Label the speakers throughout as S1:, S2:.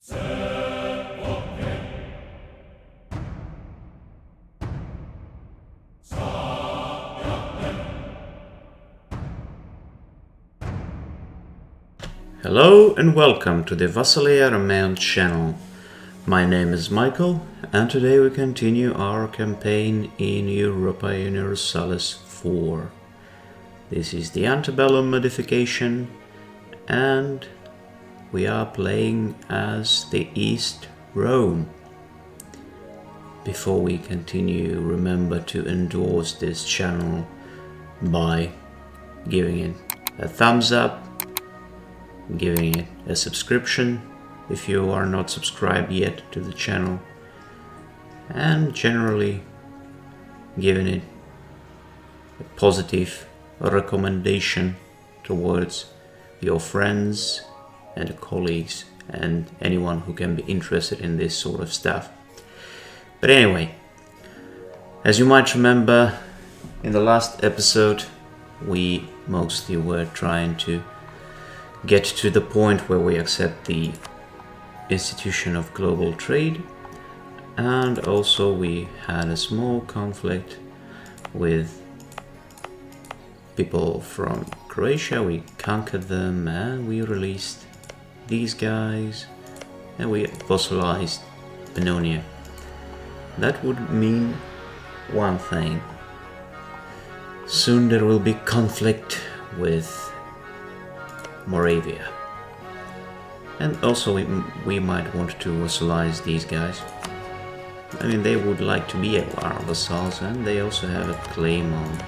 S1: Hello and welcome to the Vassalier Mount channel. My name is Michael and today we continue our campaign in Europa Universalis 4. This is the Ante Bellum modification and we are playing as the East Rome. Before we continue, remember to endorse this channel by giving it a thumbs up, giving it a subscription if you are not subscribed yet to the channel, and generally giving it a positive recommendation towards your friends and colleagues and anyone who can be interested in this sort of stuff. But anyway, as you might remember, in the last episode we mostly were trying to get to the point where we accept the institution of global trade, and also we had a small conflict with people from Croatia. We conquered them and we released these guys and we fossilized Pannonia. That would mean one thing: soon there will be conflict with Moravia, and also we might want to vassalize these guys. I mean, they would like to be our vassals, and they also have a claim on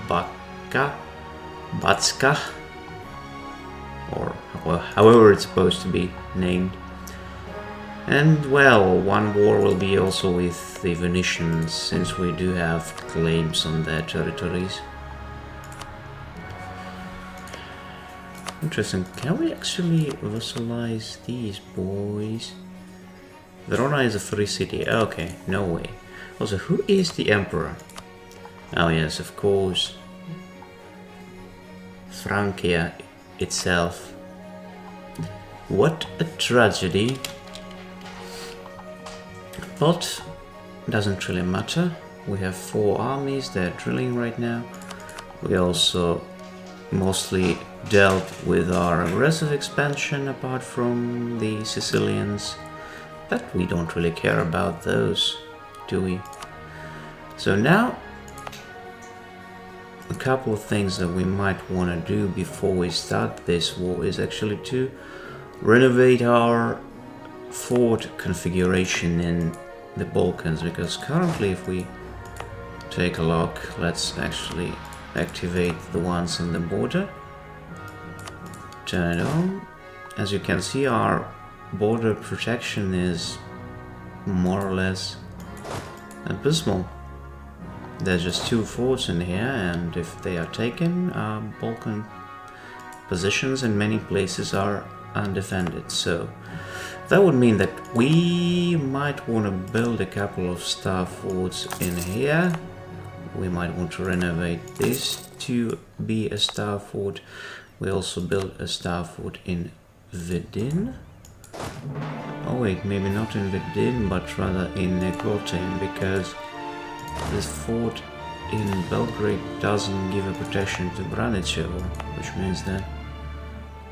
S1: Batska, or however it's supposed to be named. And well, one war will be also with the Venetians, since we do have claims on their territories. Interesting, can we actually vassalize these boys? Verona is a free city, okay, no way. Also, who is the emperor? Oh yes, of course, Francia itself. What a tragedy. But doesn't really matter. We have 4 armies, they're drilling right now. We also mostly dealt with our aggressive expansion apart from the Sicilians, but we don't really care about those, do we? So now a couple of things that we might want to do before we start this war is actually to renovate our fort configuration in the Balkans, because currently, if we take a look, let's actually activate the ones on the border. Turn it on. As you can see, our border protection is more or less abysmal. There's just 2 forts in here, and if they are taken, our Balkan positions in many places are undefended. So that would mean that we might want to build a couple of star forts in here. We might want to renovate this to be a star fort. We also built a star fort in Vidin. Oh wait, maybe not in Vidin, but rather in Negotin, because this fort in Belgrade doesn't give a protection to Branicevo, which means that,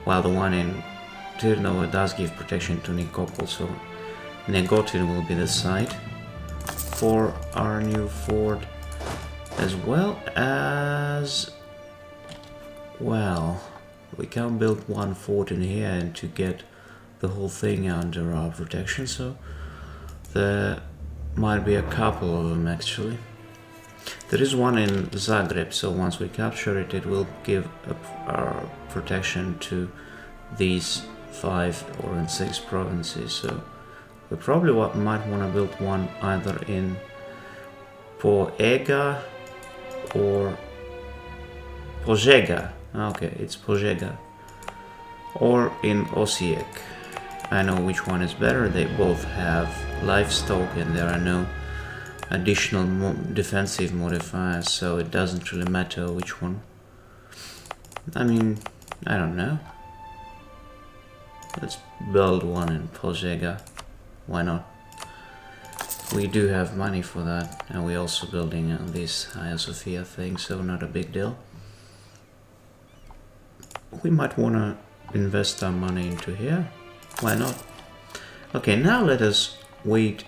S1: while the one in Tirnovo does give protection to Nikopol, so Negotin will be the site for our new fort, as well as, well, we can build 1 fort in here and to get the whole thing under our protection, so there might be a couple of them actually. There is one in Zagreb, so once we capture it, it will give our protection to these 5 or 6 provinces, so we probably might want to build one either in Poega or Požega. Okay, it's Požega, or in Osijek. I know which one is better. They both have livestock and there are no additional defensive modifiers, so it doesn't really matter which one. I mean, I don't know. Let's build one in Požega. Why not? We do have money for that, and we're also building this Hagia Sophia thing, so not a big deal. We might want to invest our money into here. Why not? Okay, now let us wait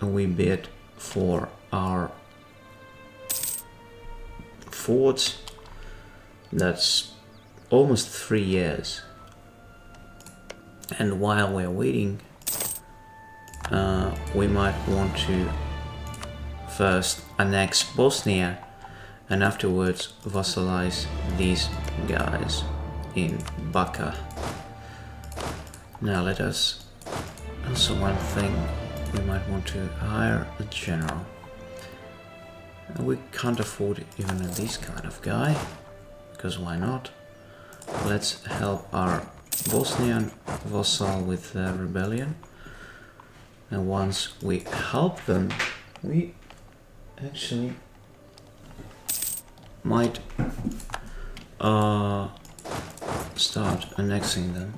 S1: a wee bit for our forts. That's almost 3 years. And while we're waiting, we might want to first annex Bosnia and afterwards vassalize these guys in Baka. Now let us, also one thing, we might want to hire a general. We can't afford even this kind of guy, because why not? Let's help our Bosnian vassal with the rebellion. And once we help them, we actually might start annexing them.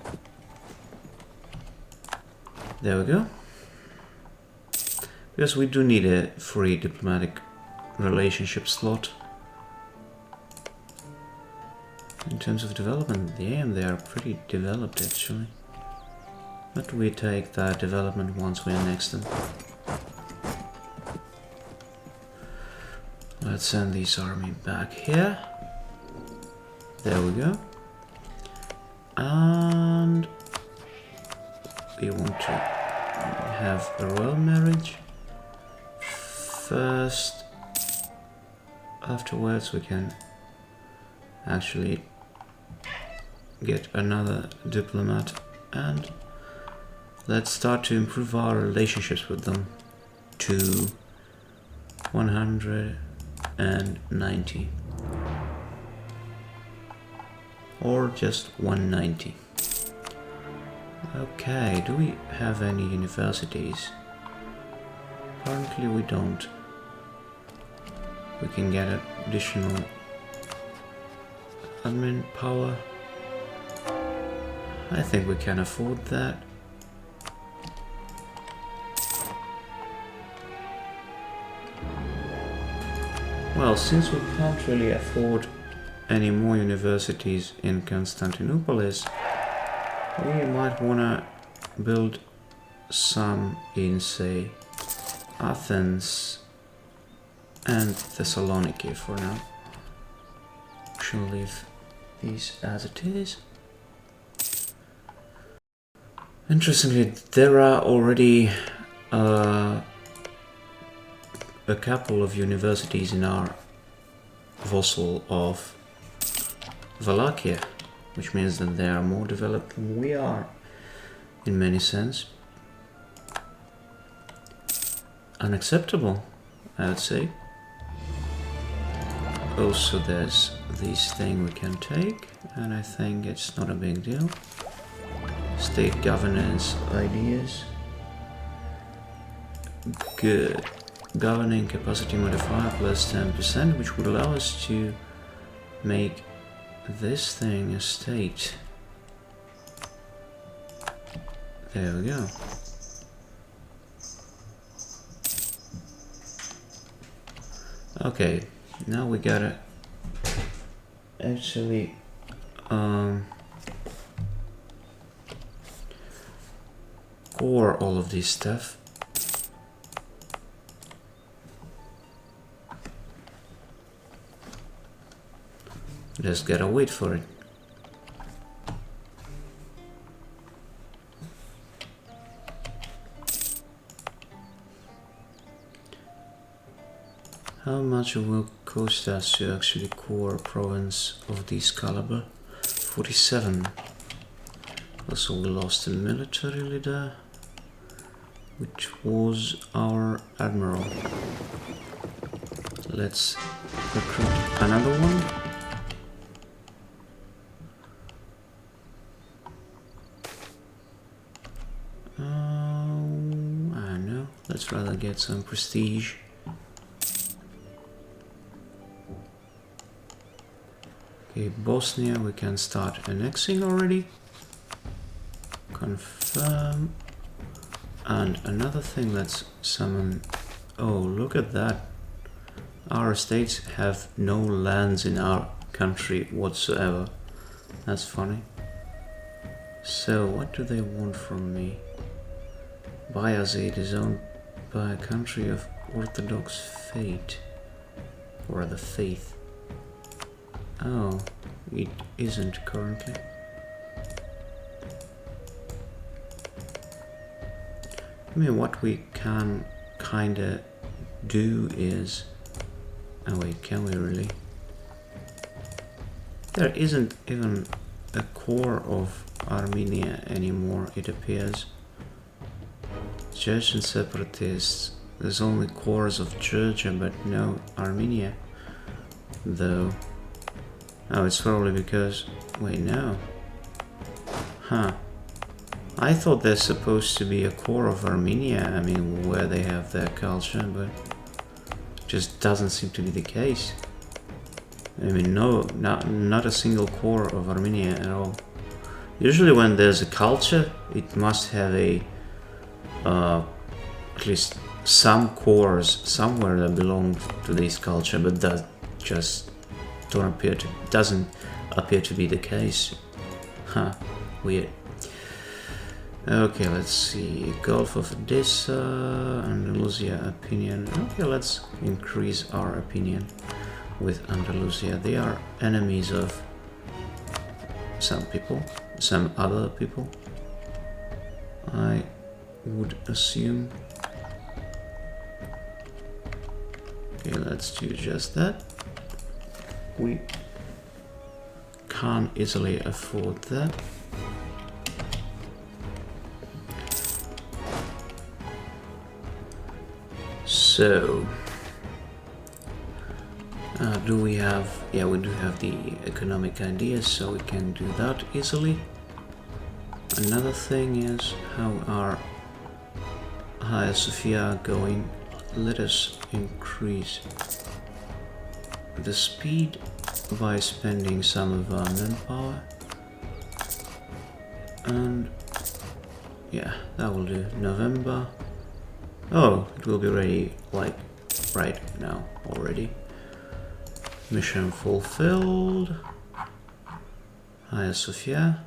S1: There we go. Because we do need a free diplomatic relationship slot. In terms of development, yeah, they are pretty developed actually. But we take that development once we annex them. Let's send this army back here. There we go. And we want to have a royal marriage first. Afterwards we can actually get another diplomat, and let's start to improve our relationships with them to 190 or just 190. Okay, do we have any universities? Currently we don't. We can get additional admin power. I think we can afford that. Well, since we can't really afford any more universities in Constantinopolis, we might wanna build some in, say, Athens and Thessaloniki for now. We shall leave these as it is. Interestingly, there are already a couple of universities in our vassal of Wallachia, which means that they are more developed than we are in many sense. Unacceptable, I would say. Also, there's this thing we can take, and I think it's not a big deal. State governance ideas. Good. Governing capacity modifier plus 10%, which would allow us to make this thing a state. There we go. Okay, now we gotta actually core all of this stuff. Just gotta wait for it. How much it will cost us to actually core a province of this caliber? 47. Also, we lost a military leader, which was our admiral. Let's recruit another one. I know. Let's rather get some prestige. Okay, Bosnia we can start annexing already. Confirm. And another thing, let's summon... Oh, look at that. Our states have no lands in our country whatsoever. That's funny. So, what do they want from me? Bayazid is owned by a country of Orthodox faith. Or rather, faith. Oh, it isn't currently. I mean, what we can kinda do is... Oh wait, can we really? There isn't even a core of Armenia anymore, it appears. Chechen separatists. There's only cores of Georgia, but no Armenia. Though. Oh, it's probably because... Wait, no. Huh. I thought there's supposed to be a core of Armenia, I mean, where they have their culture, but it just doesn't seem to be the case. I mean, no, not a single core of Armenia at all. Usually when there's a culture, it must have a, at least some cores somewhere that belong to this culture, but that just doesn't appear to be the case. Huh, weird. Okay, let's see. Gulf of Odessa, Andalusia opinion. Okay, let's increase our opinion with Andalusia. They are enemies of some people, some other people, I would assume. Okay, let's do just that. We can't easily afford that. So, do we have... Yeah, we do have the economic ideas, so we can do that easily. Another thing is, how are Hagia Sophia going? Let us increase the speed by spending some of our manpower. And yeah, that will do. November. Oh, it will be ready like right now already. Mission fulfilled. Hagia Sophia.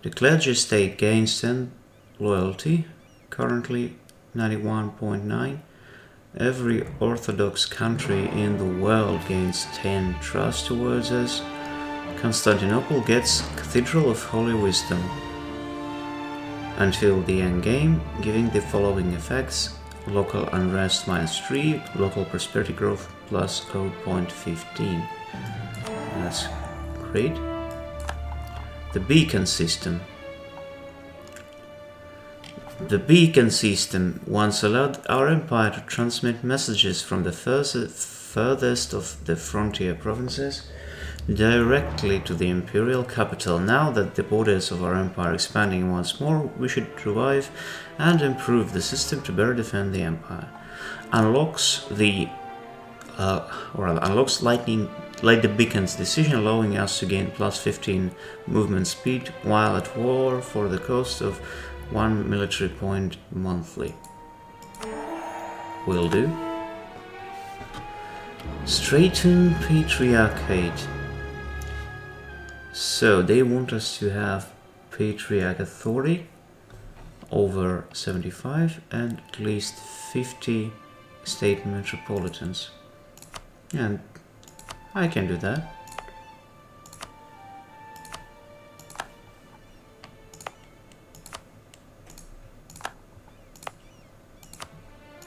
S1: The clergy state gains 10 loyalty, currently 91.9. Every Orthodox country in the world gains 10 trust towards us. Constantinople gets Cathedral of Holy Wisdom until the end game, giving the following effects: local unrest -3, local prosperity growth plus 0.15. That's great. The beacon system. The beacon system once allowed our empire to transmit messages from the furthest of the frontier provinces directly to the imperial capital. Now that the borders of our empire are expanding once more, we should revive and improve the system to better defend the empire. Unlocks Light the Beacon's decision, allowing us to gain plus 15 movement speed while at war for the cost of 1 military point monthly. Will do. Straighten Patriarchate. So they want us to have Patriarch authority over 75 and at least 50 state metropolitans. And I can do that.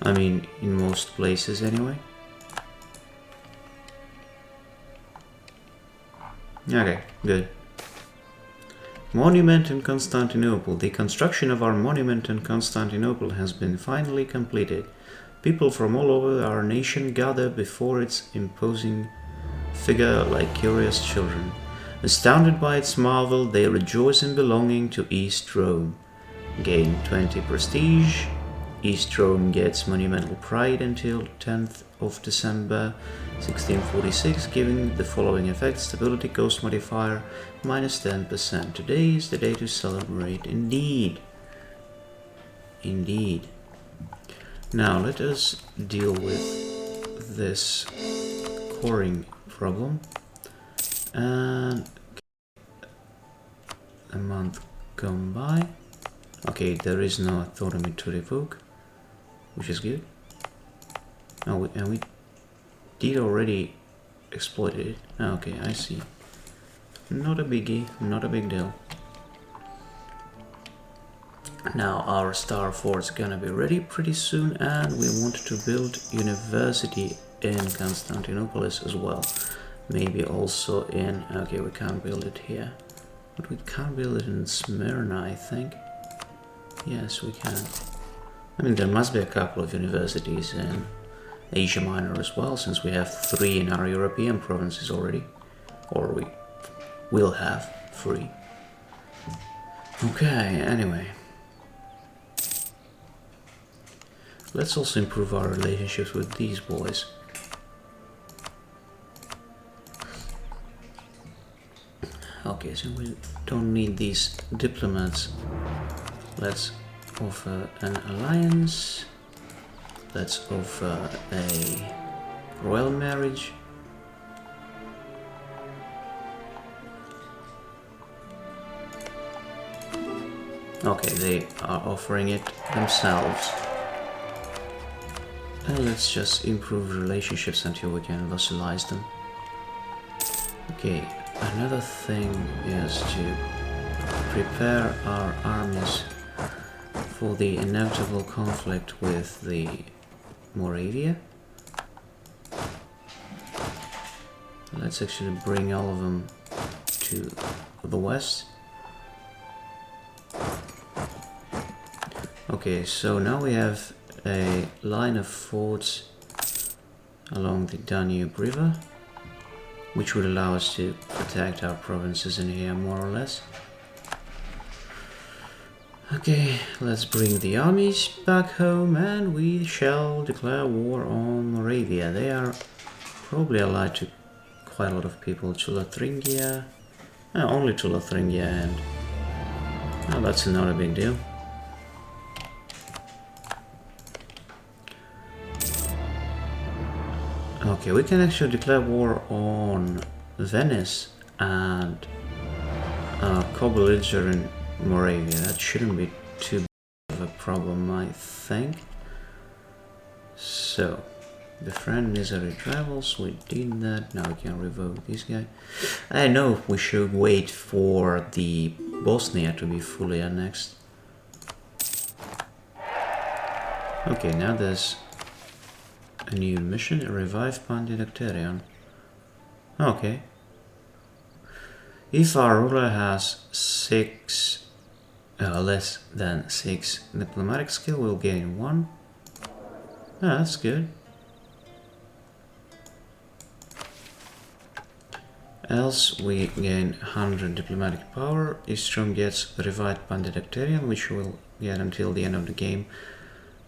S1: I mean, in most places anyway. Okay, good. Monument in Constantinople. The construction of our monument in Constantinople has been finally completed. People from all over our nation gather before its imposing figure like curious children. Astounded by its marvel, they rejoice in belonging to East Rome. Gain 20 prestige East Rome gets monumental pride until 10th of December 1646, giving the following effect: stability cost modifier -10%. Today is the day to celebrate. Indeed. Indeed. Now let us deal with this coring problem. And a month gone by. Okay, there is no authority to revoke, which is good. Oh, and we did already exploit it. Okay, I see. Not a biggie, not a big deal. Now our star fort's gonna be ready pretty soon, and we want to build university in Constantinople as well. Maybe also in... okay, we can't build it here. But we can build it in Smyrna, I think. Yes, we can. I mean, there must be a couple of universities in Asia Minor as well, since we have 3 in our European provinces already. Or we will have 3. Okay, anyway. Let's also improve our relationships with these boys. Okay, so we don't need these diplomats. Let's offer an alliance. Let's offer a royal marriage. Okay, they are offering it themselves. And let's just improve relationships until we can vassalize them. Okay, another thing is to prepare our armies for the inevitable conflict with the Moravia. Let's actually bring all of them to the west. Okay, so now we have a line of forts along the Danube River, which would allow us to protect our provinces in here more or less. Okay, let's bring the armies back home and we shall declare war on Moravia. They are probably allied to quite a lot of people. To Lothringia, only to Lothringia, and oh, that's not a big deal. Okay, we can actually declare war on Venice and co-belligerent Moravia. That shouldn't be too big of a problem, I think. So, befriend misery travels, we did that. Now we can revoke this guy. I know we should wait for the Bosnia to be fully annexed. Okay, now there's a new mission, revive Pandidacterion. Okay. If our ruler has less than 6 diplomatic skill, we'll gain 1. Ah, that's good. Else we gain 100 diplomatic power. Istrom gets revived Pandidacterion, which we'll get until the end of the game.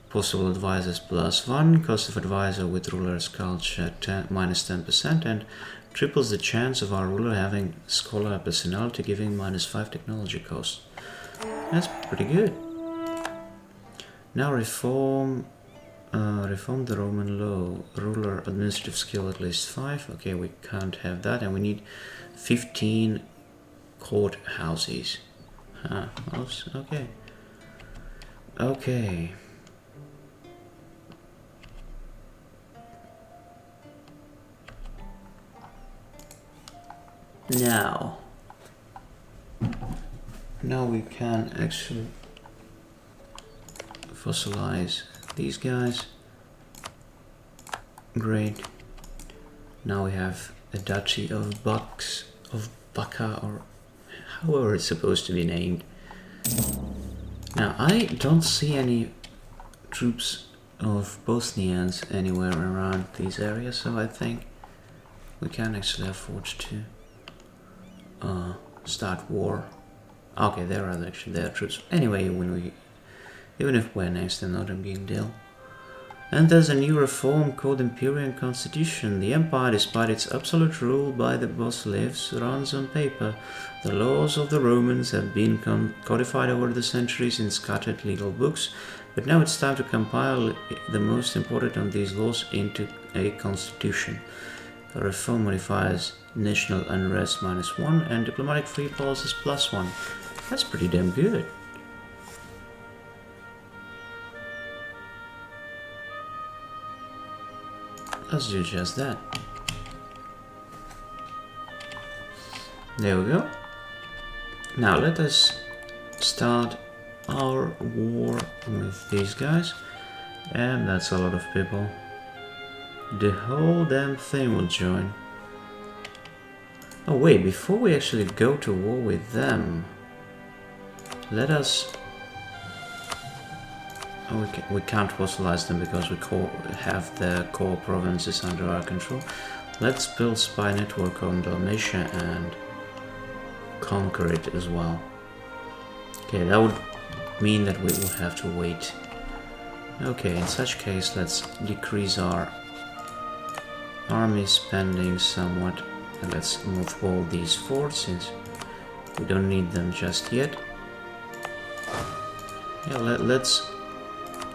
S1: Possible advisors +1, cost of advisor with ruler's culture -10%, and triples the chance of our ruler having scholar personality, giving -5 technology cost. That's pretty good. Now reform the Roman law. Ruler administrative skill at least 5. Okay, we can't have that, and we need 15 court houses. Okay. Okay. Now we can actually fossilize these guys. Great. Now we have a duchy of Baka, or however it's supposed to be named. Now I don't see any troops of Bosnians anywhere around these areas, so I think we can actually afford to start war. Okay, there are actually their troops. Anyway, when we Even if we're next, they're not a big deal. And there's a new reform called Imperial Constitution. The empire, despite its absolute rule by the Basileus, runs on paper. The laws of the Romans have been codified over the centuries in scattered legal books, but now it's time to compile the most important of these laws into a constitution. The reform modifies national unrest -1 and diplomatic free policies +1. That's pretty damn good. Let's do just that. There we go. Now let us start our war with these guys. And that's a lot of people. The whole damn thing will join. Oh wait, before we actually go to war with them, let us... Oh, we can't fossilize them because we have the core provinces under our control. Let's build spy network on Dalmatia and conquer it as well. Okay, that would mean that we will have to wait. Okay, in such case, let's decrease our army spending somewhat. And let's mothball these forts since we don't need them just yet. Yeah, let's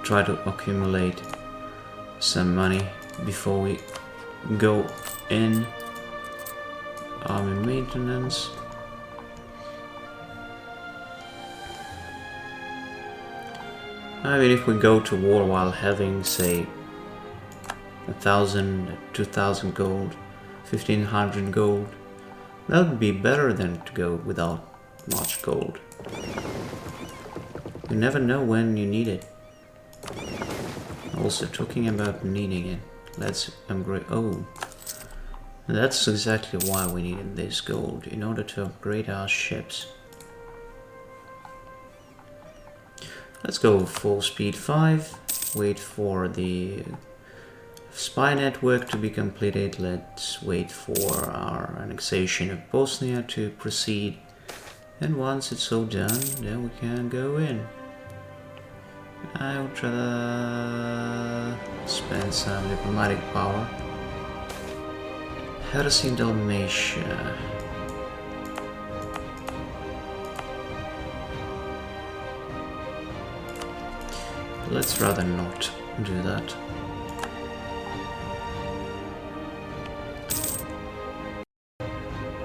S1: try to accumulate some money before we go in. Army maintenance. I mean, if we go to war while having, say, 1,000, 2,000 gold, 1,500 gold, that would be better than to go without much gold. You never know when you need it. Also, talking about needing it, let's upgrade. Oh, that's exactly why we needed this gold, in order to upgrade our ships. Let's go full speed 5, wait for the spy network to be completed. Let's wait for our annexation of Bosnia to proceed, and once it's all done, then we can go in. I would rather spend some diplomatic power. Heresy in Dalmatia. Let's rather not do that.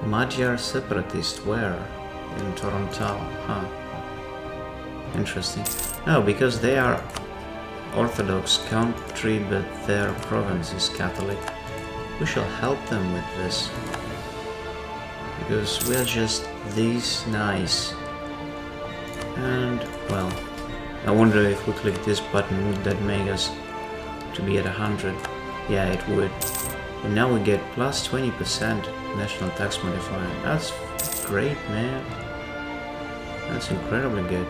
S1: Magyar separatist, where? In Toronto, huh? Interesting. No, because they are Orthodox country, but their province is Catholic. We shall help them with this. Because we are just this nice. And, well, I wonder if we click this button, would that make us to be at 100? Yeah, it would. And now we get plus 20% national tax modifier. That's great, man. That's incredibly good.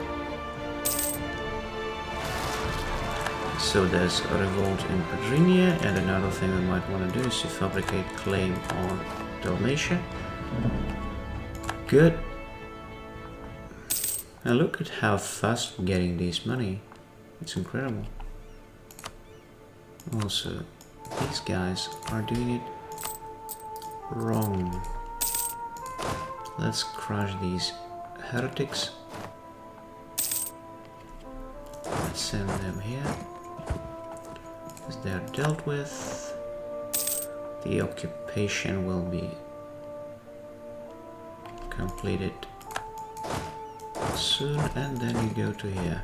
S1: So there's a revolt in Virginia, and another thing we might want to do is to fabricate claim on Dalmatia. Good. And look at how fast we're getting this money. It's incredible. Also, these guys are doing it wrong. Let's crush these heretics. Let's send them here. As they are dealt with, the occupation will be completed soon, and then you go to here.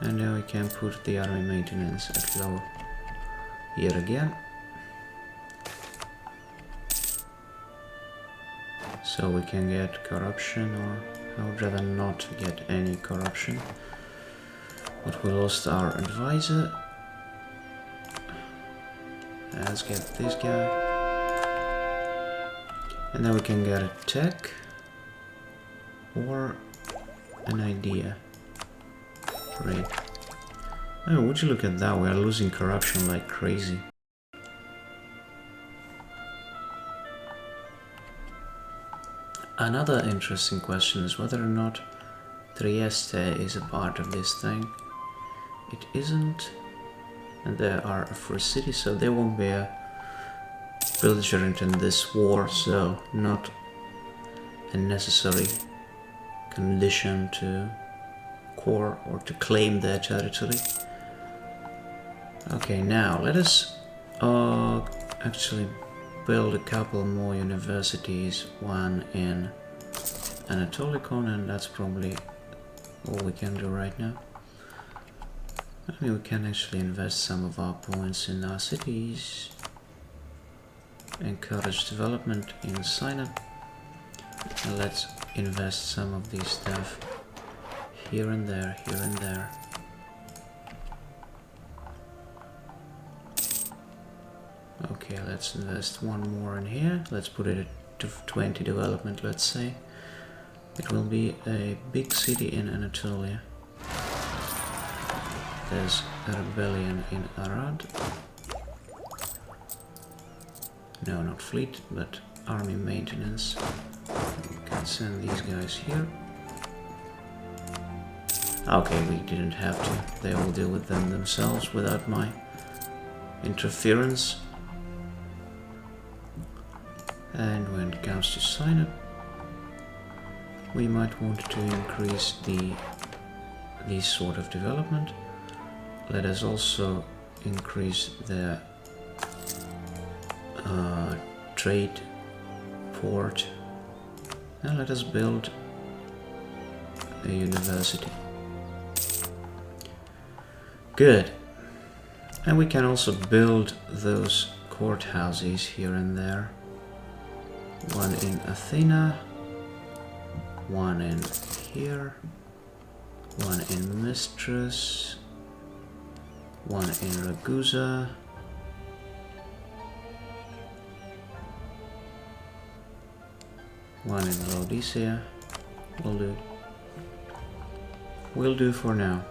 S1: And now we can put the army maintenance at low here again. So we can get corruption, or I would rather not get any corruption. But we lost our advisor. Let's get this guy. And then we can get a tech or an idea. Great. Oh, would you look at that? We are losing corruption like crazy. Another interesting question is whether or not Trieste is a part of this thing. It isn't. And there are a free city, so there won't be a belligerent in this war, so not a necessary condition to core or to claim their territory. Okay, now let us actually build a couple more universities, one in Anatolikon, and that's probably all we can do right now. I mean, we can actually invest some of our points in our cities, encourage development in sign-up, and let's invest some of these stuff here and there, here and there. Okay, let's invest one more in here. Let's put it at 20 development, let's say. It will be a big city in Anatolia. There's a rebellion in Arad. No, not fleet, but army maintenance. We can send these guys here. Okay, we didn't have to. They all deal with them themselves without my interference. And when it comes to sign up, we might want to increase this sort of development. Let us also increase the trade port, and let us build a university. Good. And we can also build those courthouses here and there. One in Athena, one in here, one in Mistress, one in Ragusa, one in Laodicea. Will do for now.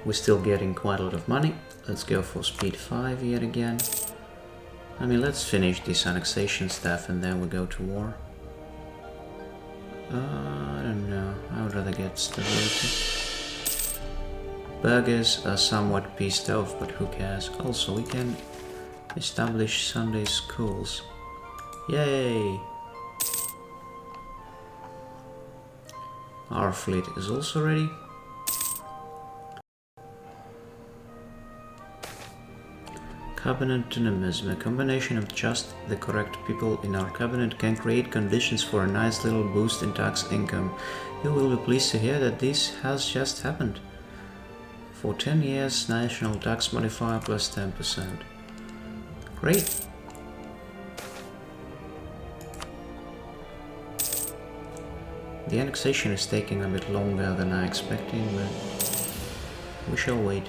S1: We're still getting quite a lot of money. Let's go for speed 5 yet again. I mean, let's finish this annexation stuff and then we go to war. I don't know. I would rather get stability. Burghers are somewhat pissed off, but who cares? Also, we can establish Sunday schools. Yay! Our fleet is also ready. Cabinet dynamism. A combination of just the correct people in our cabinet can create conditions for a nice little boost in tax income. You will be pleased to hear that this has just happened. For 10 years, national tax modifier plus 10%. Great! The annexation is taking a bit longer than I expected, but we shall wait.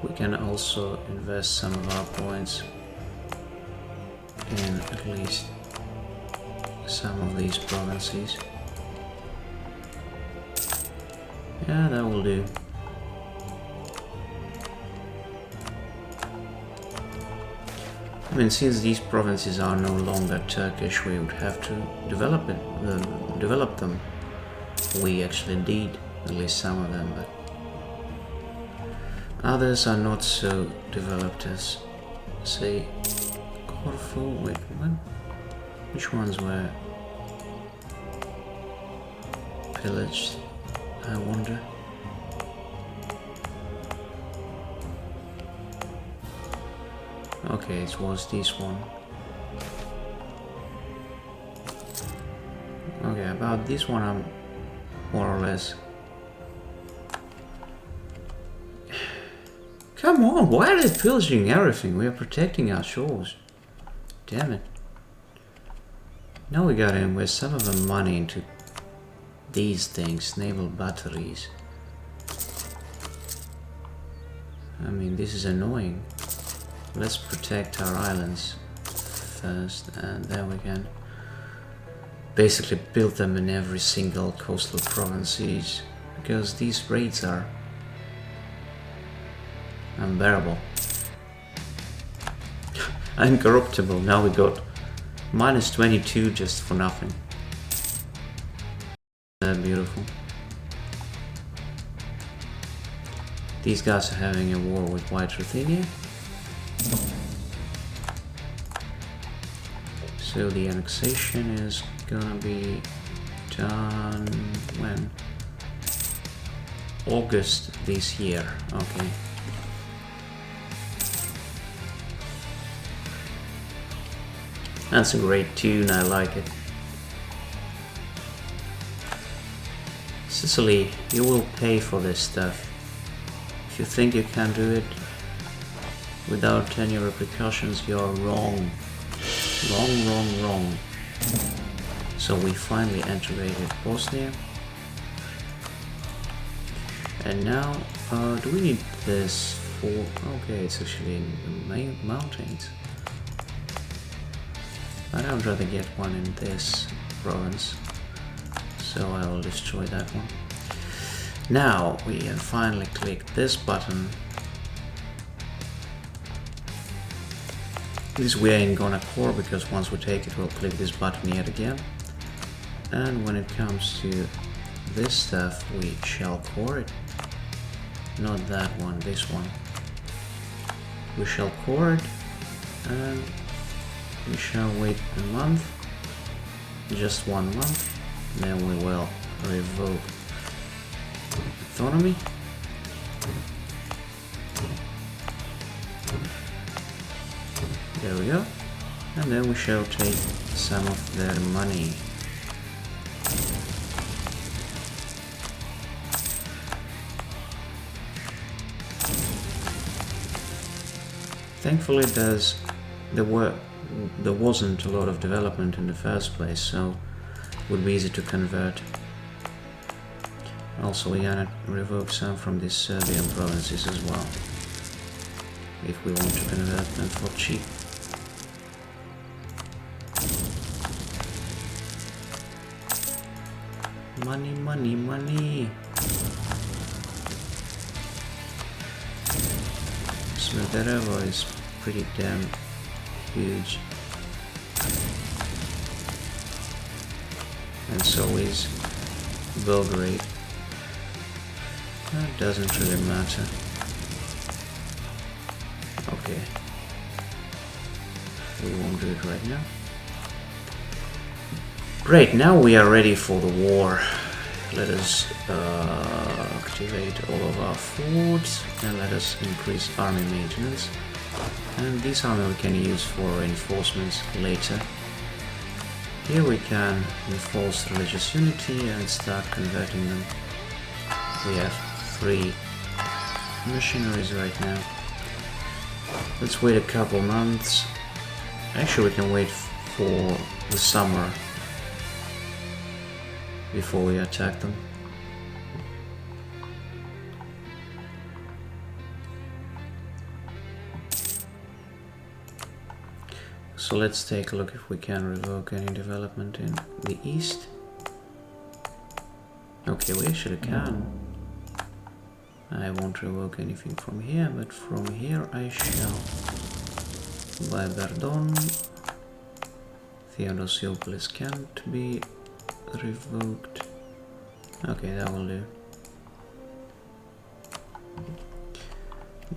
S1: We can also invest some of our points in at least some of these provinces. Yeah, that will do. I mean, since these provinces are no longer Turkish, we would have to develop them. We actually did, at least some of them, but others are not so developed as, say, Corfu. Wait, what? Which ones were pillaged, I wonder? Okay, it was this one. Okay, about this one I'm more or less... Come on, why are they pillaging everything? We are protecting our shores. Damn it. Now we gotta invest some of the money into these things, naval batteries. I mean, this is annoying. Let's protect our islands first, and then we can basically build them in every single coastal provinces, because these raids are unbearable. Incorruptible, now we got minus 22 just for nothing. Beautiful. These guys are having a war with White Ruthenia. So the annexation is gonna be done when? August this year, okay. That's a great tune, I like it. Sicily, you will pay for this stuff. If you think you can do it without any repercussions, you're wrong. Wrong. So we finally integrated Bosnia. And now, do we need this for... Okay, it's actually in the main mountains. But I would rather get one in this province. So I will destroy that one. Now we can finally click this button. This we ain't gonna core because once we take it we'll click this button yet again. And when it comes to this stuff we shall core it. Not that one, this one. We shall core it and we shall wait a month. Just 1 month. Then we will revoke autonomy. There we go. And then we shall take some of their money. Thankfully there wasn't a lot of development in the first place, so it would be easy to convert. Also we gotta revoke some from these Serbian provinces as well, if we want to convert them for cheap. Money. Smederevo is pretty damn huge. And so is Belgrade. That doesn't really matter. Okay. We won't do it right now. Great, now we are ready for the war. Let us activate all of our forts and let us increase army maintenance. And this army we can use for reinforcements later. Here we can enforce religious unity and start converting them. We have 3 missionaries right now. Let's wait a couple months. Actually we can wait for the summer before we attack them. So let's take a look if we can revoke any development in the east. Okay, we actually can. I won't revoke anything from here, but from here I shall. By Verdon, Theodosiopolis can't be revoked. Okay, that will do.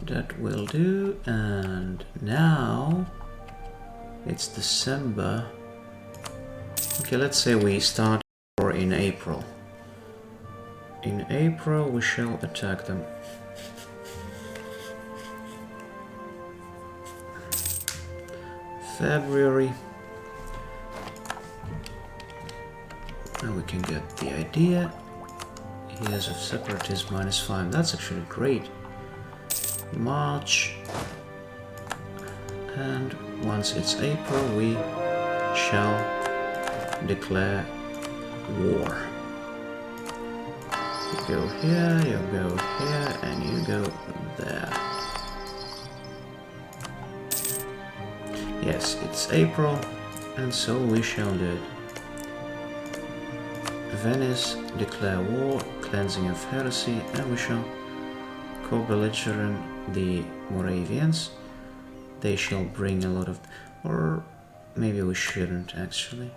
S1: That will do, and now it's December. Okay, let's say we start in April. In April we shall attack them. February. And we can get the idea. Years of separatism -5. That's actually great. March. And once it's April, we shall declare war. You go here, you go here, and you go there. Yes, it's April, and so we shall do it. Venice, declare war, cleansing of heresy, and we shall co-belligerent the Moravians. They shall bring a lot of... or maybe we shouldn't actually.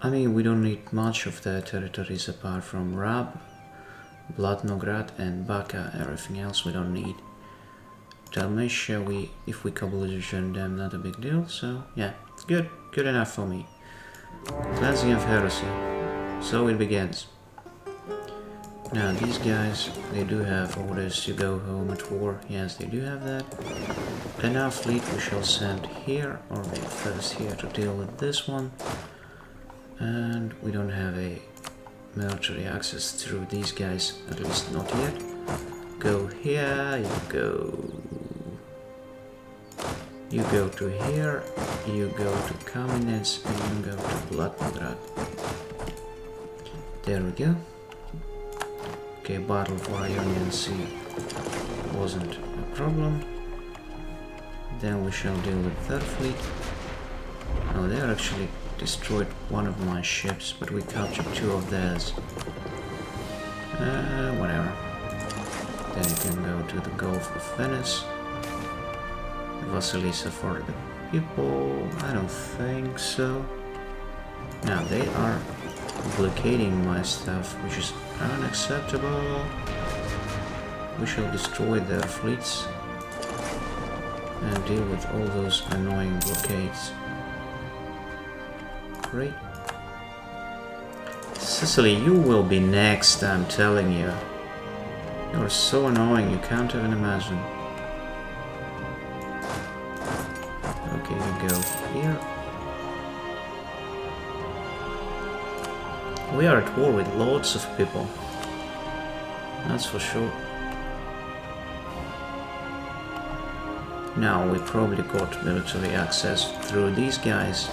S1: I mean, we don't need much of their territories apart from Rab, Blatnograd and Baka. Everything else we don't need. Dalmatia, if we co-belligerent them, not a big deal, so yeah, it's good. Good enough for me. Cleansing of heresy. So it begins. Now these guys, they do have orders to go home at war. Yes, they do have that. And our fleet we shall send here, or wait, first here to deal with this one. And we don't have a military access through these guys, at least not yet. Go here, you go. You go to here, you go to Kamenets, and you go to Blatnograd. There we go. Okay, battle for Ionian Sea wasn't a problem. Then we shall deal with their fleet. Oh, they actually destroyed one of my ships, but we captured 2 of theirs. Whatever. Then you can go to the Gulf of Venice. Vasilisa for the people? I don't think so. Now they are blockading my stuff, which is unacceptable. We shall destroy their fleets and deal with all those annoying blockades. Great. Sicily, you will be next, I'm telling you. You're so annoying, you can't even imagine. Okay, you go here. We are at war with lots of people. That's for sure. Now we probably got military access through these guys.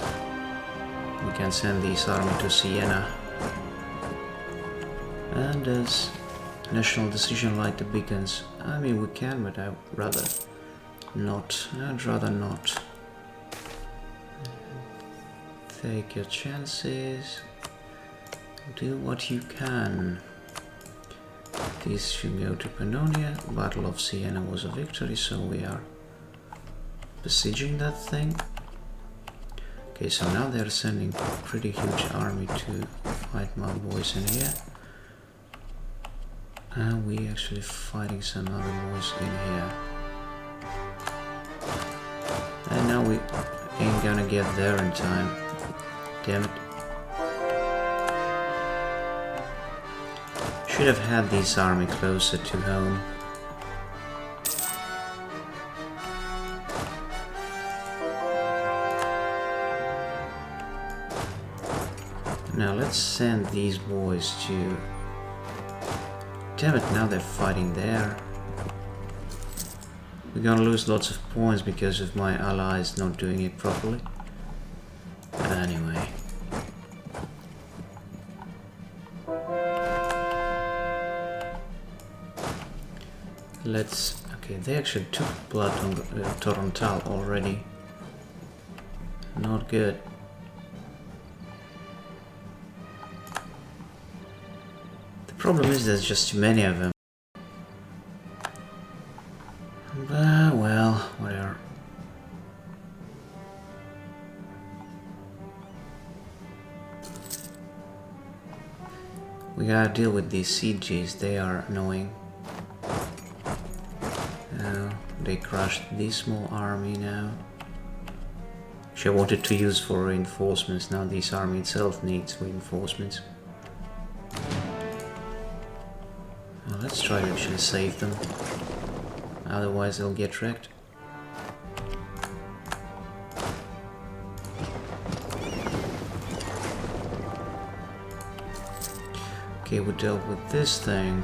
S1: We can send this army to Siena. And as national decision like the beacons. I mean, we can, but I'd rather not. I'd rather not. Take your chances. Do what you can. This should go to Pannonia. Battle of Siena was a victory, so we are besieging that thing. Okay, so now they're sending a pretty huge army to fight my boys in here. And we actually fighting some other boys in here. And now we ain't gonna get there in time. Damn it. Should have had this army closer to home. Now let's send these boys to... Damn it, now they're fighting there. We're gonna lose lots of points because of my allies not doing it properly. Anyway. Let's... Okay, they actually took Torontal already. Not good. The problem is there's just too many of them. Well, whatever. We gotta deal with these sieges, they are annoying. They crushed this small army now. Which I wanted to use for reinforcements, now this army itself needs reinforcements. Well, let's try to actually save them. Otherwise they'll get wrecked. Okay, we dealt with this thing.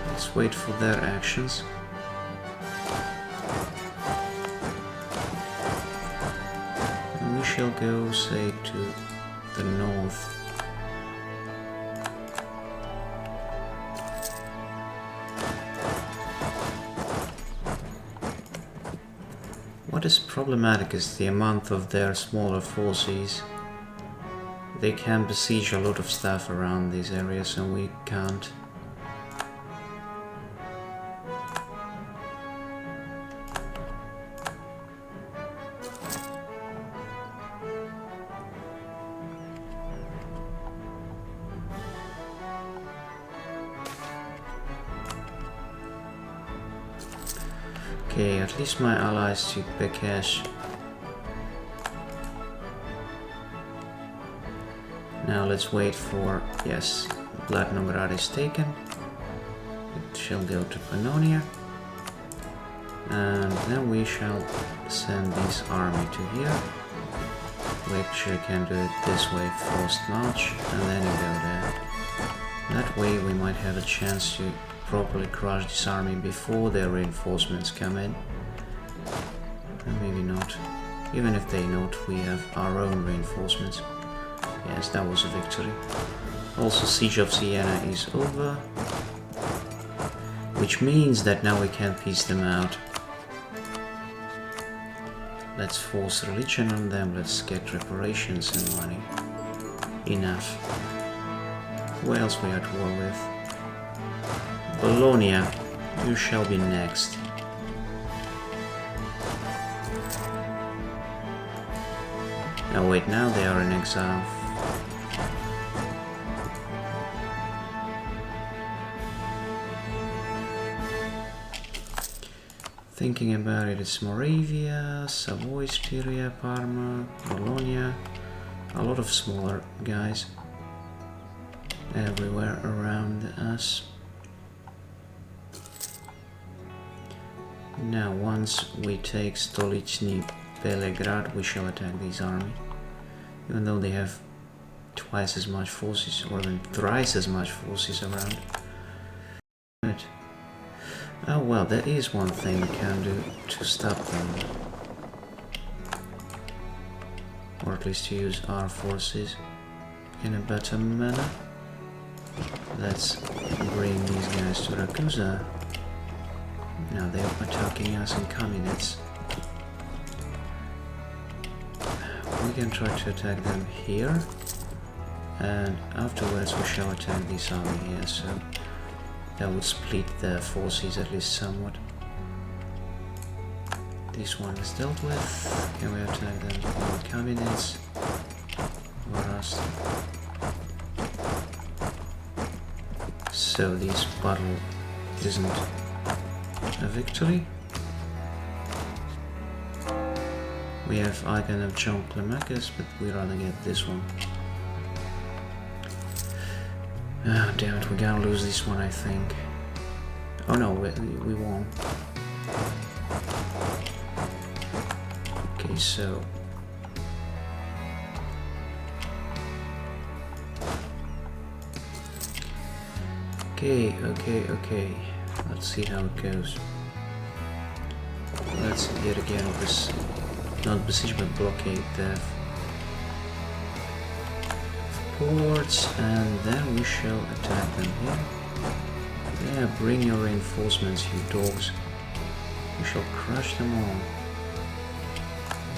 S1: Let's wait for their actions. And we shall go, say, to the north. What is problematic is the amount of their smaller forces. They can besiege a lot of stuff around these areas and we can't. Okay, at least my allies took Bekesh. Now let's wait for... yes, Blatnograd is taken. It shall go to Pannonia. And then we shall send this army to here. Which you can do it this way, forced march, and then you go there. That way we might have a chance to properly crush this army before their reinforcements come in. And maybe not. Even if they not, we have our own reinforcements. Yes, that was a victory. Also, Siege of Siena is over. Which means that now we can piece them out. Let's force religion on them, let's get reparations and money. Enough. Who else we are at war with? Bologna, you shall be next. Now wait, now they are in exile. Thinking about it, it's Moravia, Savoy, Styria, Parma, Bologna, a lot of smaller guys everywhere around us. Now once we take Stolicny Belegrad, we shall attack this army, even though they have twice as much forces, or even thrice as much forces around. But oh well, there is one thing we can do to stop them. Or at least to use our forces in a better manner. Let's bring these guys to Ragusa. Now they're attacking us in Kamenets. We can try to attack them here. And afterwards we shall attack this army here, so that would split the forces at least somewhat. This one is dealt with. Can we attack them? More cabinets. Varast. So this battle isn't a victory. We have Icon of John Climacus, but we rather get this one. Ah, damn it, we're gonna lose this one, I think. Oh no, we won. Okay, so... Okay. Let's see how it goes. Let's yet again not besiege but blockade the ports, and then we shall attack them here. Yeah, bring your reinforcements, you dogs. We shall crush them all.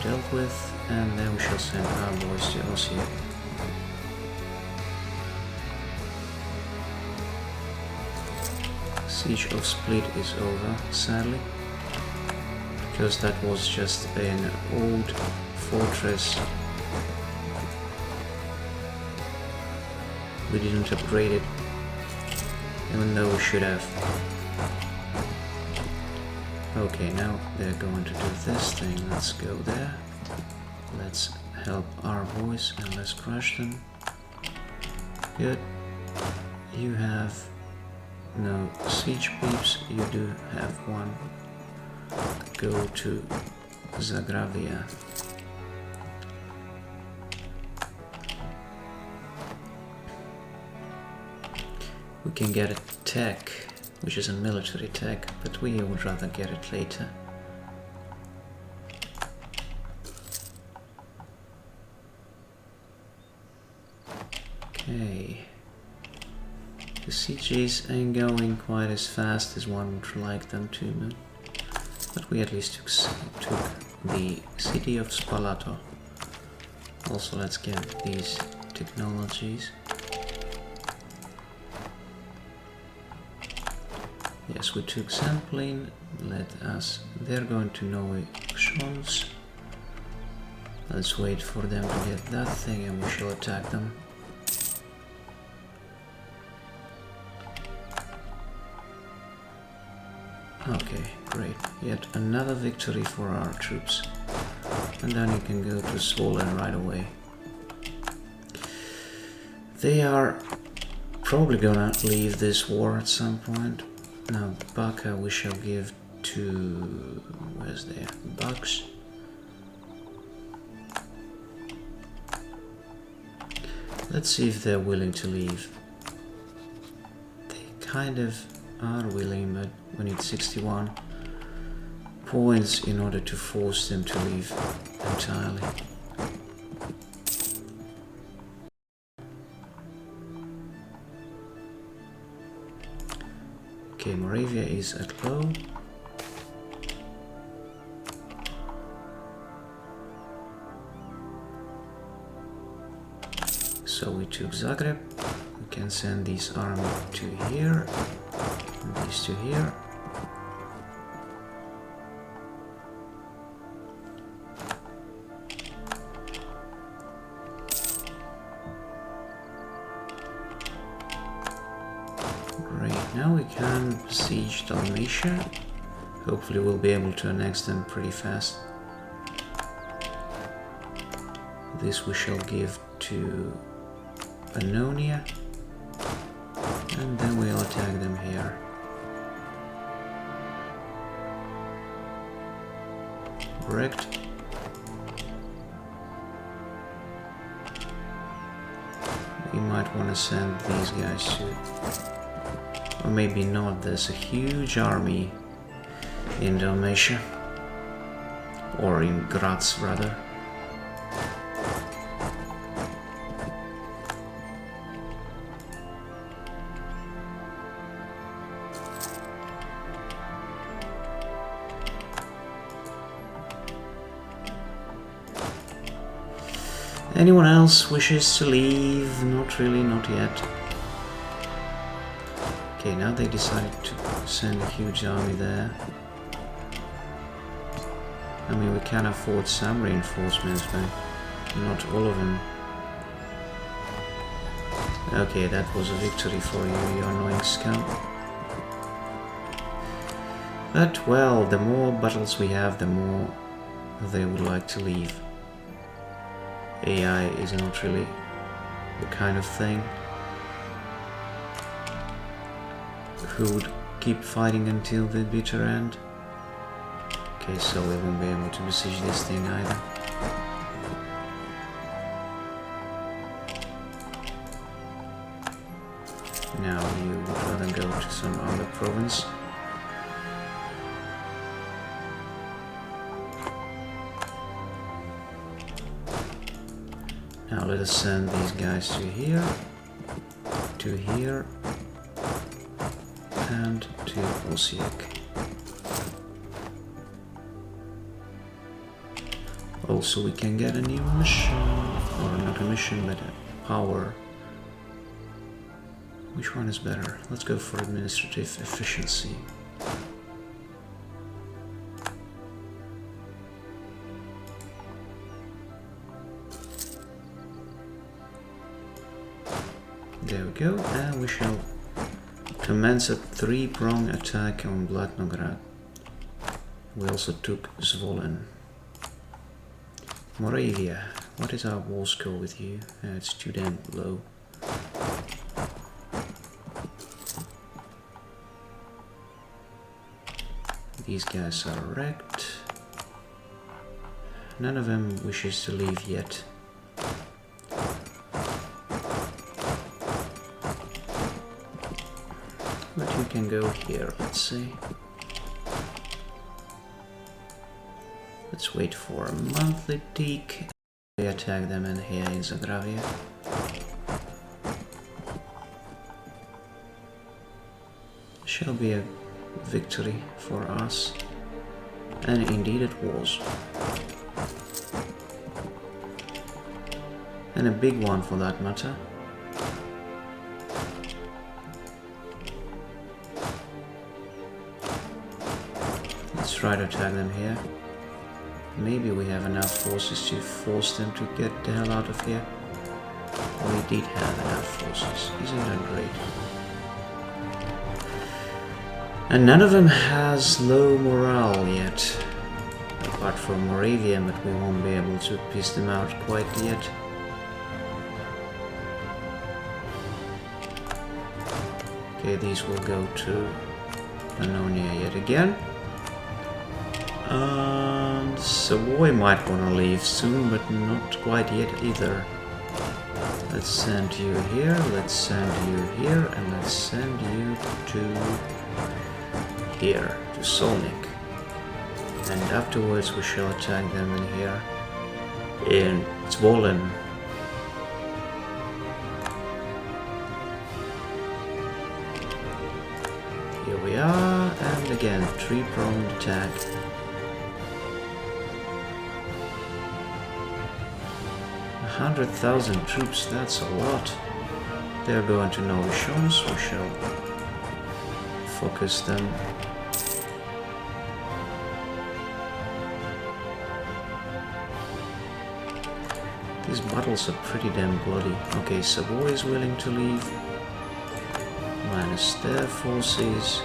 S1: Dealt with, and then we shall send our boys to Ossia. Siege of Split is over, sadly, because that was just an old fortress. We didn't upgrade it, even though we should have. Okay, now they're going to do this thing. Let's go there. Let's help our boys and let's crush them. Good. You have no siege peeps. You do have one. Go to Zagravia. We can get a tech, which is a military tech, but we would rather get it later. Okay. The sieges ain't going quite as fast as one would like them to, but we at least took the city of Spalato. Also, let's get these technologies. Yes, we took sampling. They're going to know actions. Let's wait for them to get that thing and we shall attack them. Okay, great. Yet another victory for our troops. And then you can go to Zvolen right away. They are probably gonna leave this war at some point. Now, Baka we shall give to... where's there? Bucks. Let's see if they're willing to leave. They kind of are willing, but we need 61 points in order to force them to leave entirely. Okay, Moravia is at low. So we took Zagreb. We can send this army to here, and these to here. Great, now we can besiege Dalmatia. Hopefully we'll be able to annex them pretty fast. This we shall give to Pannonia, and then we'll attack them here. Wrecked. We might want to send these guys to... or maybe not, there's a huge army in Dalmatia. Or in Graz, rather. Anyone else wishes to leave? Not really, not yet. Okay, now they decided to send a huge army there. I mean, we can afford some reinforcements, but not all of them. Okay, that was a victory for you, you annoying scum. But, well, the more battles we have, the more they would like to leave. AI is not really the kind of thing who would keep fighting until the bitter end. Okay, so we won't be able to besiege this thing either. Now you would rather go to some other province. Now let us send these guys to here, and to Osijek. Also we can get a new mission, or not a mission, but a power. Which one is better? Let's go for administrative efficiency. There we go, and we shall commence a three-pronged attack on Blatnograd. We also took Zvolen. Moravia, what is our war score with you? It's too damn low. These guys are wrecked. None of them wishes to leave yet. But you can go here, let's see. Let's wait for a monthly peak. We attack them in here in Zagravia. Shall be a victory for us. And indeed it was. And a big one for that matter. Let's try to attack them here. Maybe we have enough forces to force them to get the hell out of here. We did have enough forces. Isn't that great? And none of them has low morale yet. Apart from Moravia, but we won't be able to piece them out quite yet. Okay, these will go to Pannonia yet again. And Savoy might want to leave soon, but not quite yet either. Let's send you here, let's send you here, and let's send you to here, to Solnik. And afterwards we shall attack them in here, in Zvolen. Here we are, and again, three-pronged attack. 100,000 troops, that's a lot. They're going to Novichons, we shall focus them. These battles are pretty damn bloody. Okay, Savoy is willing to leave. Minus their forces.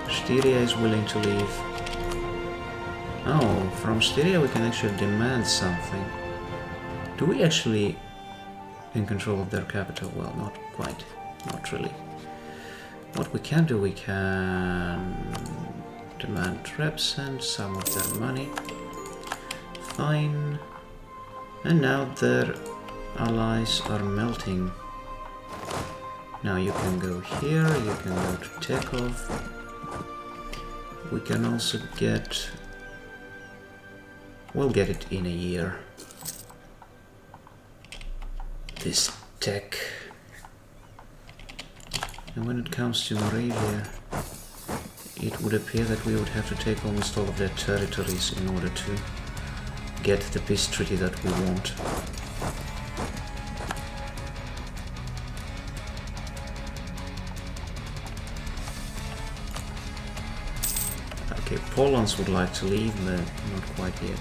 S1: Styria is willing to leave. Oh, from Styria we can actually demand something. Do we actually in control of their capital? Well, not quite. Not really. What we can do, we can demand reps and some of their money. Fine. And now their allies are melting. Now you can go here, you can go to Tekov. We can also get... We'll get it in a year. This tech. And when it comes to Moravia, it would appear that we would have to take almost all of their territories in order to get the peace treaty that we want. Okay, Poland would like to leave, but not quite yet.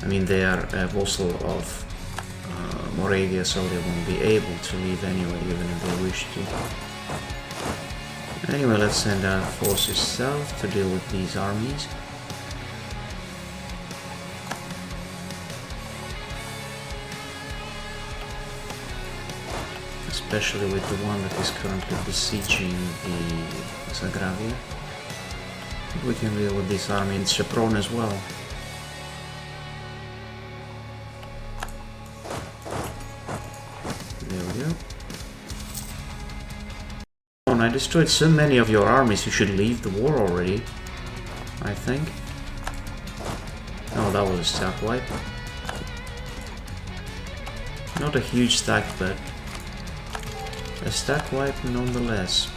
S1: I mean, they are a vassal of Moravia, so they won't be able to leave anyway, even if they wish to. Anyway, let's send our forces south to deal with these armies. Especially with the one that is currently besieging the Zagravia. We can deal with this army in Chepron as well. There we go. Oh, I destroyed so many of your armies, you should leave the war already, I think. Oh, that was a stack wipe. Not a huge stack, but a stack wipe nonetheless.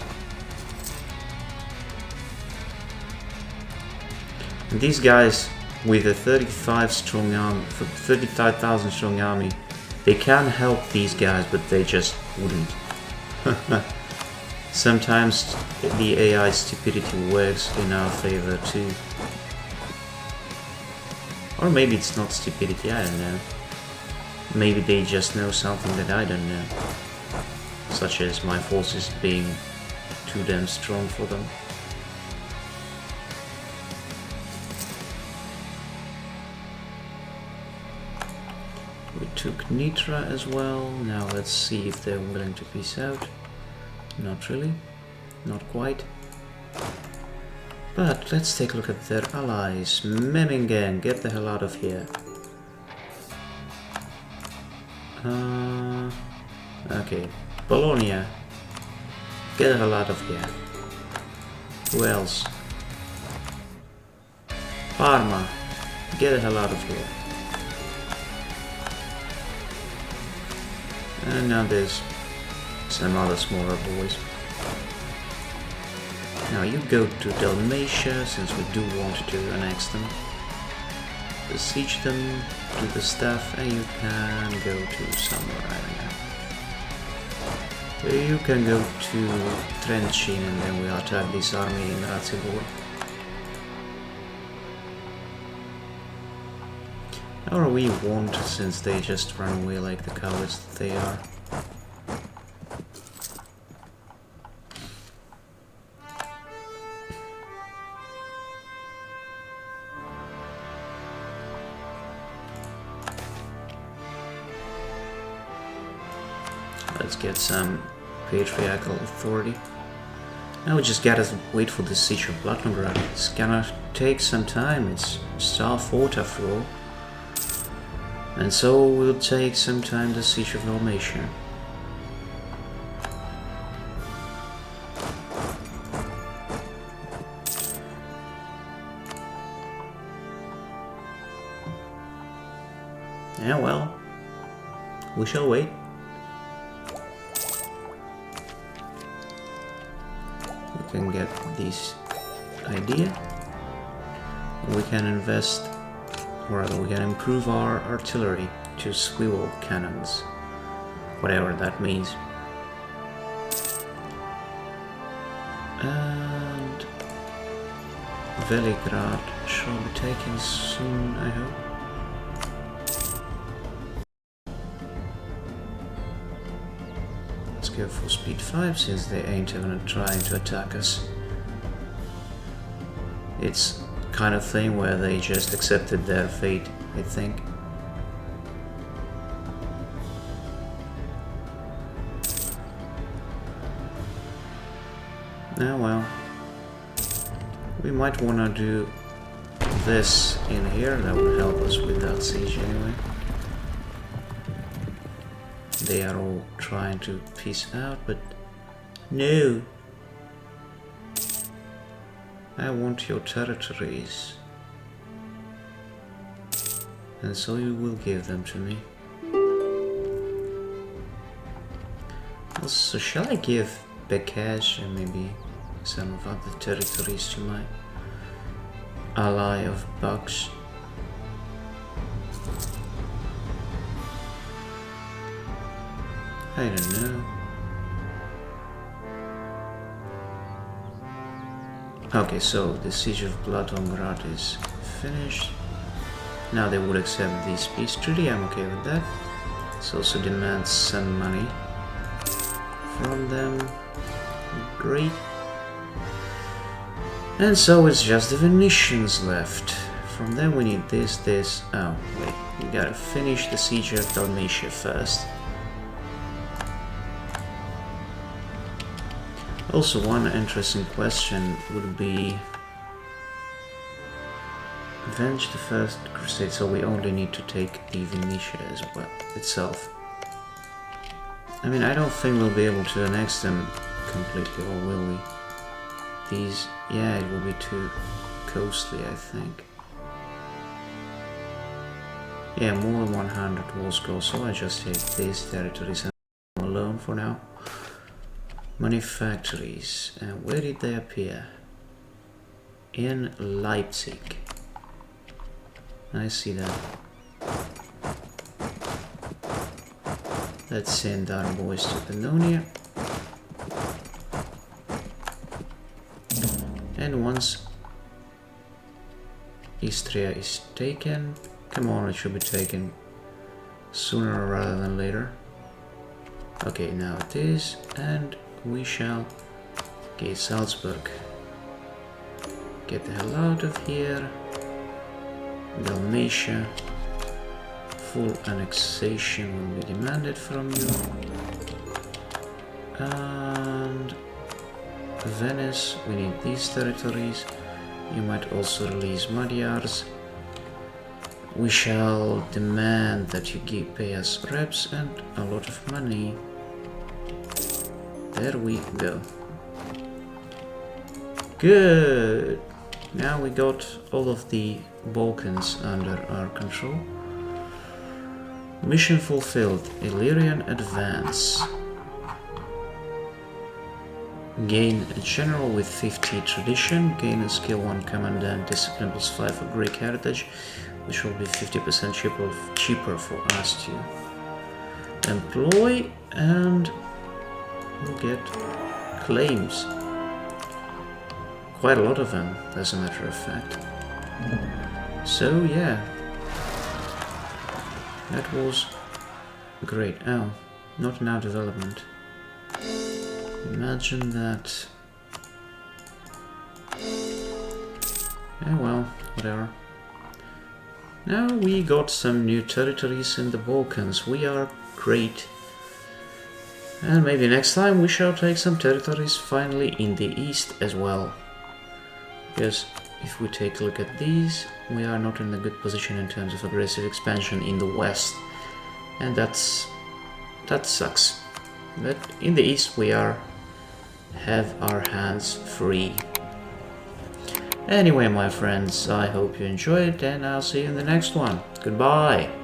S1: And these guys with a 35 strong army, 35,000 strong army, they can help these guys, but they just wouldn't. Sometimes the AI stupidity works in our favor too. Or maybe it's not stupidity, I don't know. Maybe they just know something that I don't know. Such as my forces being too damn strong for them. We took Nitra as well. Now let's see if they're willing to peace out. Not really. Not quite. But let's take a look at their allies. Memmingen, get the hell out of here. Okay. Bologna, get the hell out of here. Who else? Parma, get the hell out of here. And now there's some other smaller boys. Now you go to Dalmatia, since we do want to annex them. Besiege them, do the stuff, and you can go to somewhere, I don't know. You can go to Trenchin and then we attack this army in Ratibor. Or we won't, since they just run away like the cowards that they are. let's get some patriarchal authority. Now we just gotta wait for the siege of Blatnograd. It's gonna take some time, it's star fort after all. And so will take some time the siege of Dalmatia. Yeah, well, we shall wait. We can get this idea. We can invest, or rather we can improve our artillery to swivel cannons, whatever that means. And Veligrad shall be taken soon, I hope. Let's go for speed 5 since they ain't even trying to attack us. It's kind of thing where they just accepted their fate, I think. Now, well, we might want to do this in here. That would help us with that siege anyway. They are all trying to peace out, but no. I want your territories. And so you will give them to me. Also, shall I give Bekash and maybe some of other territories to my ally of Bucks? I don't know. Okay, so the siege of Blatnograd is finished. Now they would accept this peace treaty. I'm okay with that. This also demands some money from them. Great. And so it's just the Venetians left. From them we need this. Oh, wait. We gotta finish the siege of Dalmatia first. Also, one interesting question would be avenge the First Crusade, so we only need to take the Venetia as well itself. I mean, I don't think we'll be able to annex them completely, or will we? These, yeah, it will be too costly, I think. Yeah, more than 100 walls go, so I just take these territories alone for now. Manufactories, and where did they appear? In Leipzig. I see that. Let's send our boys to Pannonia. And once Istria is taken, come on, it should be taken sooner rather than later. Okay, now it is, and we shall get Salzburg. Get the hell out of here. Dalmatia. Full annexation will be demanded from you. And Venice, we need these territories. You might also release Magyars. We shall demand that you pay us reps and a lot of money. There we go. Good. Now we got all of the Balkans under our control. Mission fulfilled. Illyrian advance. Gain a general with 50 tradition. Gain a skill 1 commandant. Discipline +5 for Greek heritage, which will be 50% cheaper for us to employ, and we'll get claims. Quite a lot of them, as a matter of fact. So yeah, that was great. Oh, not now development. Imagine that. Yeah, well, whatever. Now we got some new territories in the Balkans. We are great. And maybe next time we shall take some territories finally in the east as well. Because if we take a look at these, we are not in a good position in terms of aggressive expansion in the west. And that sucks. But in the east we have our hands free. Anyway, my friends, I hope you enjoyed, and I'll see you in the next one. Goodbye!